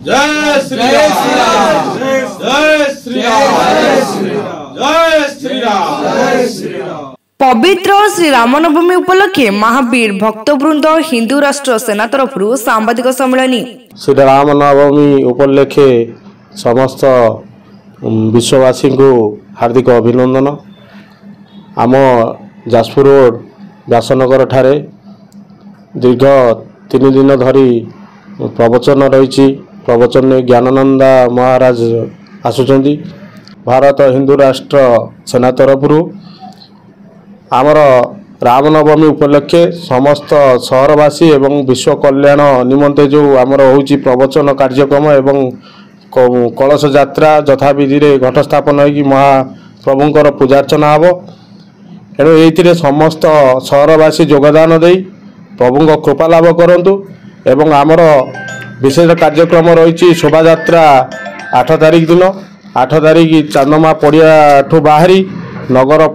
जय श्री राम, जय श्री राम, जय श्री राम, जय श्री राम। पवित्र श्री रामनवमी उपलक्षे महावीर भक्तवृंद हिंदू राष्ट्र सेना तरफ सांबादिक सम्मेलन। श्री रामनवमी उपलक्षे समस्त विश्ववासी को हार्दिक अभिनंदन। आम जाजपुर रोड व्यासनगर ठारे दीर्घ 3 दिन धरी प्रवचन रही। प्रवचन में ज्ञानानंद महाराज आसुचंदी। भारत हिंदू राष्ट्र सेना तरफ आमर रामनवमी उपलक्षे समस्त सहरवासी एवं विश्व कल्याण निमंते जो आमर होची प्रवचन कार्यक्रम एवं कलश यात्रा यथाविधि घट स्थापन हो महाप्रभुंकर पूजार्चना हम। एणु ये समस्त सहरवासी योगदान दे प्रभु कृपा लाभ करूँ। एवं आमर विशेष कार्यक्रम रही शोभा यात्रा 8 तारिख दिन 8 तारिख चांदमा पड़िया ठू बाहरी नगर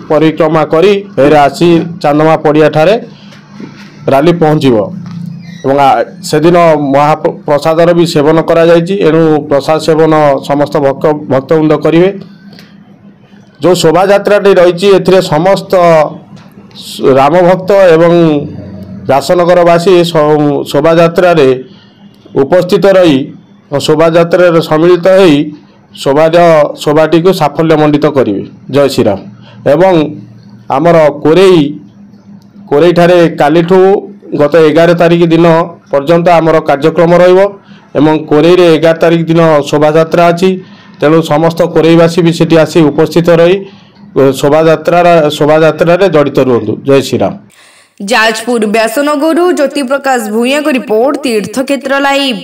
परिक्रमा करी फिर आसी चांदमा पड़िया ठारे रैली पहुँचब। से दिन महाप्रसादर भी सेवन करा जायछि। एणु प्रसाद सेवन समस्त भक्तवृंद करेंगे। जो शोभा यात्राटी रही ए समस्त राम भक्त एवं व्यासनगरवासी शोभा यात्रा उपस्थित रही शोभा यात्रा सम्मिलित हो शोभाटी को साफल्य मंडित करेंगे। जय श्री राम। एवं आमर कोरेई ठारे कालीठू गत 11 तारिख दिन पर्यंत आमर कार्यक्रम रही। कोरेई 11 तारिख दिन शोभा यात्रा अच्छी। तेणु समस्त कोरेईवासी भी सेठी आसी उपस्थित रही शोभा यात्रा जड़ित रुहतु। जय श्री राम। जाजपुर व्यासनगर ज्योति प्रकाश भूया को रिपोर्ट तीर्थक्षेत्र लाइव।